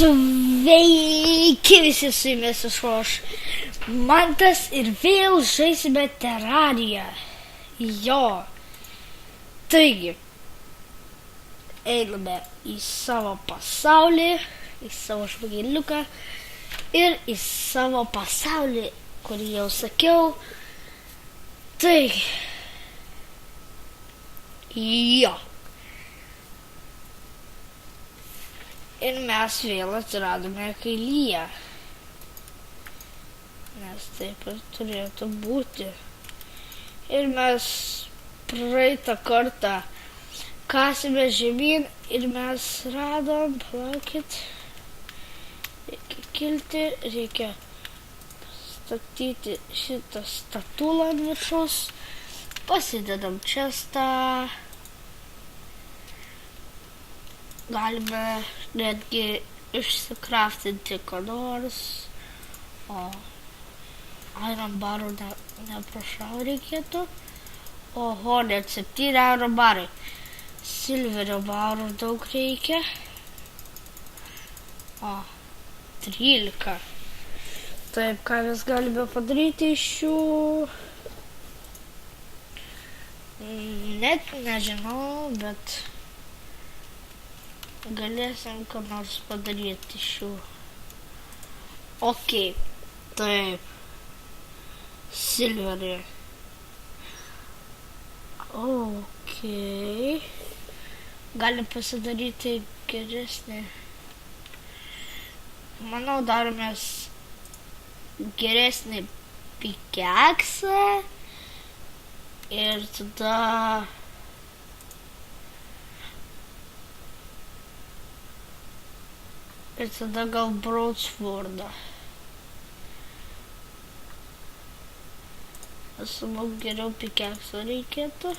Sveiki visi, su jumis aš Mantas ir vėl žaisime Terrariją. Jo. Taigi, einame į savo pasaulį, į savo žmogėliuką ir į savo pasaulį, kurį jau sakiau. Taigi, jo. Ir mes vėl atsiradome, kai lyja. Nes taip ir turėtų būti. Ir mes praeitą kartą kasėme žemyn ir mes radom, palaukit, reikia kilti, reikia statyti šitą statulą ant viršaus, pasidedam čestą. Galime netgi išsikraftinti ką nors, o iron barų neprašau reikėtų. Oho, net 7 iron barai. Silverio barų daug reikia. O, 13. Taip, ką mes galime padaryti iš šių? Net nežinau, bet galėsim ką nors padaryti iš šių. Ok, taip. Silverį. Ok. Galim pasidaryti geresnį. Manau, daromės geresnį pikeksą. Ir tada gal broadswordą. Mums geriau pikeksą reikėtų.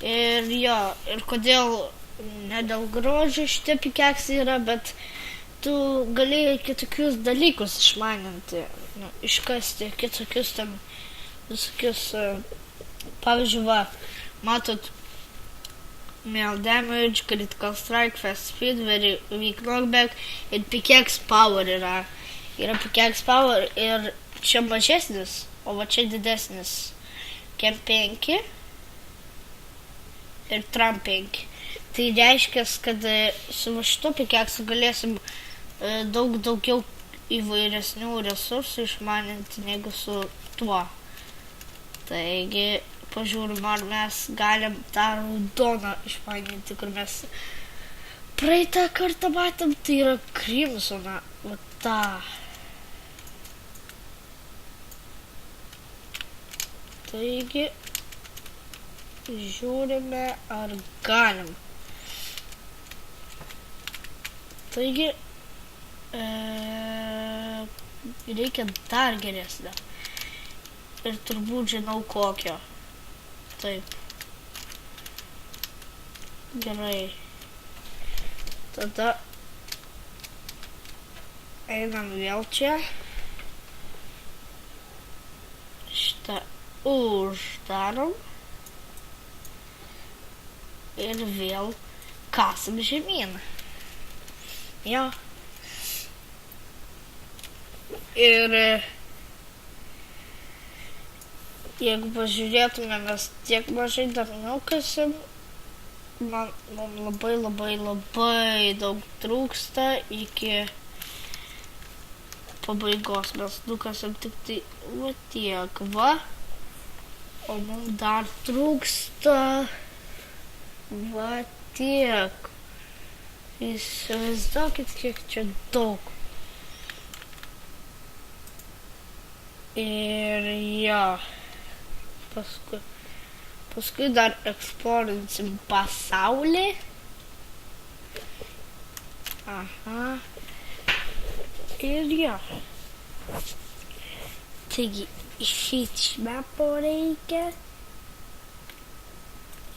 Ir jo, ir kodėl ne dėl grožio šitie pikeksai yra, bet tu galėjai kitokius dalykus išmaninti, iškasti kitokius ten visokius, pavyzdžiui, va, matot, melee damage, critical strike, fast speed, very weak knockback ir pickaxe power yra. Yra pickaxe power ir čia mažesnis, o va čia didesnis. Cam 5 ir Tram 5. Tai reiškia, kad su šitu pickaxe galėsim daugiau įvairesnių resursų išmaninti negu su tuo. Taigi, pažiūrim, ar mes galim tą raudoną išmaninti, kur mes praeitą kartą matėm, tai yra Crimsoną, va tą. Taigi, žiūrime, ar galim. Taigi, reikia dar geresnę. Ir turbūt žinau kokio. Taip. Gerai. Tada einam vėl čia. Šitą uždarom. Ir vėl kasam žemyn. Jo. Ir jeigu pažiūrėtume, mes tiek mažai dar nukasim, mums labai daug trūksta iki pabaigos. Mes nukasim tik tai va tiek, va. O mums dar trūksta va tiek. Įsivaizduokit, kiek čia daug. Ir jo. Paskui dar eksplorinsim pasaulį. Aha. Ir jo. Taigi, išeit iš mapo reikia.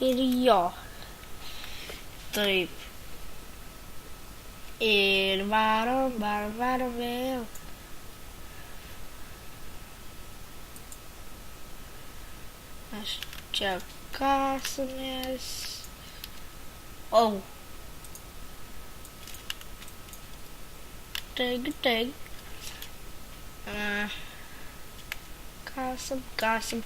Ir jo. Taip. Ir varom vėl. Aš čia kasamės. Oh. taigi. Kasam.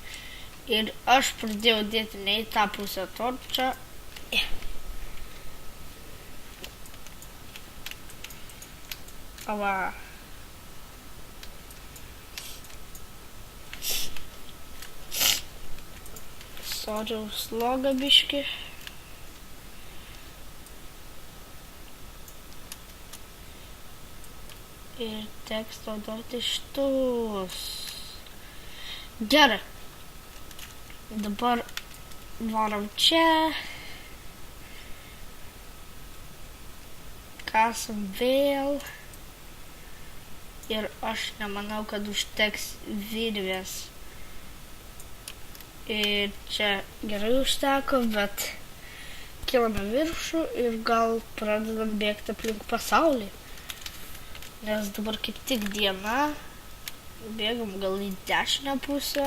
Ir aš pradėjau dėti ne į tą pusę torčią. Va. Sodžiau slogą biškį. Ir teks naudoti šitus. Gerai. Dabar varom čia. Kasam vėl. Ir aš nemanau, kad užteks virvės. Ir čia gerai užteko, bet kilame viršų ir gal pradedam bėgti aplink pasaulį. Nes dabar kaip tik diena, bėgam gal į dešinę pusę.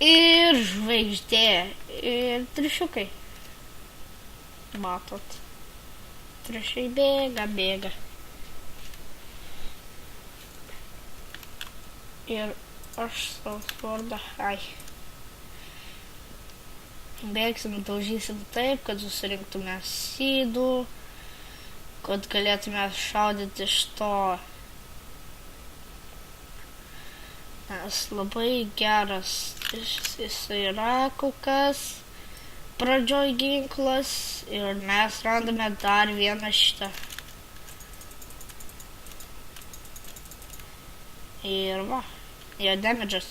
Ir žvaigždė, ir triušiukai. Matot, triušiai bėga. Ir aš savo spordą, bėgsim, daužysim taip, kad susirinktume sydų, kad galėtume šaudyti iš to. Nes labai geras jisai yra kokias pradžioj ginklas ir mes randame dar vieną šitą. Ir va, jo damage'as.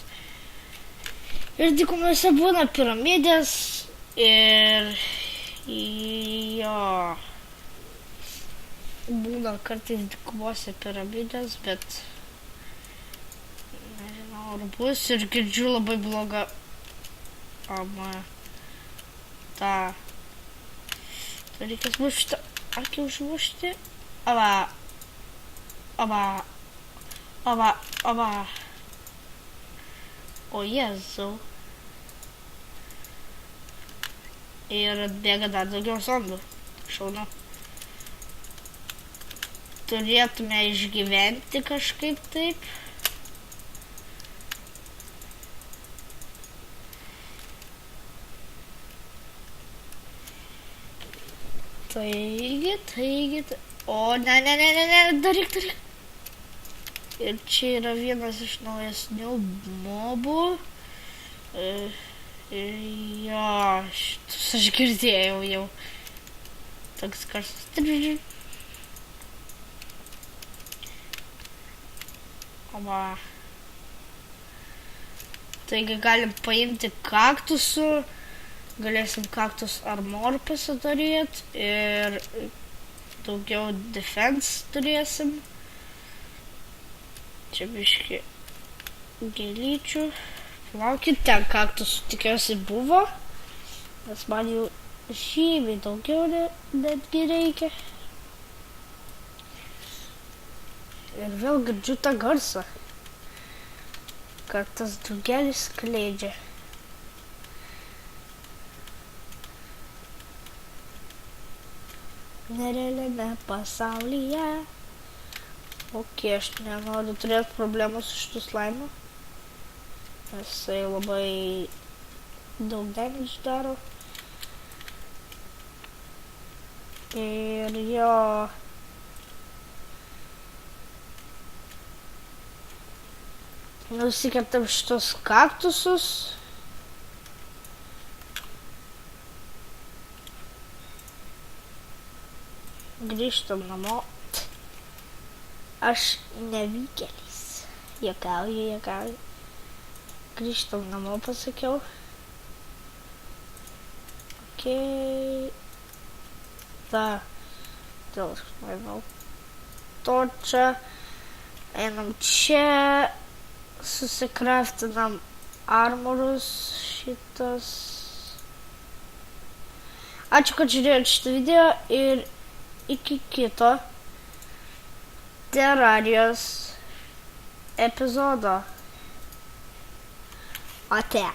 Ir dykumose būna piramidės ir jo. Būna kartais dykumose piramidės, bet nežinau ar bus ir girdžiu labai blogą tą reikės mušti akį užmušti. O Jėzau. Ir atbėga dar daugiau zombių. Šaunu. Turėtume išgyventi kažkaip taip. Taigi. O, ne, daryk. Ir čia yra vienas iš naujesnių mobų. Jo, šitus aš girdėjau jau. Toks garsas. Taigi galim paimti kaktusų, galėsim kaktus armor pasidaryti ir daugiau defense turėsim. Čia biški gėlyčių. Palaukit, ten kaktusų tikiuosi buvo, nes man jau žymiai daugiau netgi reikia. Ir vėl girdžiu tą garsą, kad tas drugelis skleidžia. Nerealiame pasaulyje. Ok, aš nenoriu turėti problemų su šitu slaimu, nes jisai labai daug damage daro. Ir jo... Nusikertam šitos kaktusus. Grįžtam namo. Aš nevykėlis. Juokauju. Grįžtam namo, pasakiau. Ok. Dėl aš nežinau. Torčia. Einam čia. Susikraftinam armorus šitas. Ačiū, kad žiūrėjot šitą video ir iki kito Terrarijos epizodo. Ate.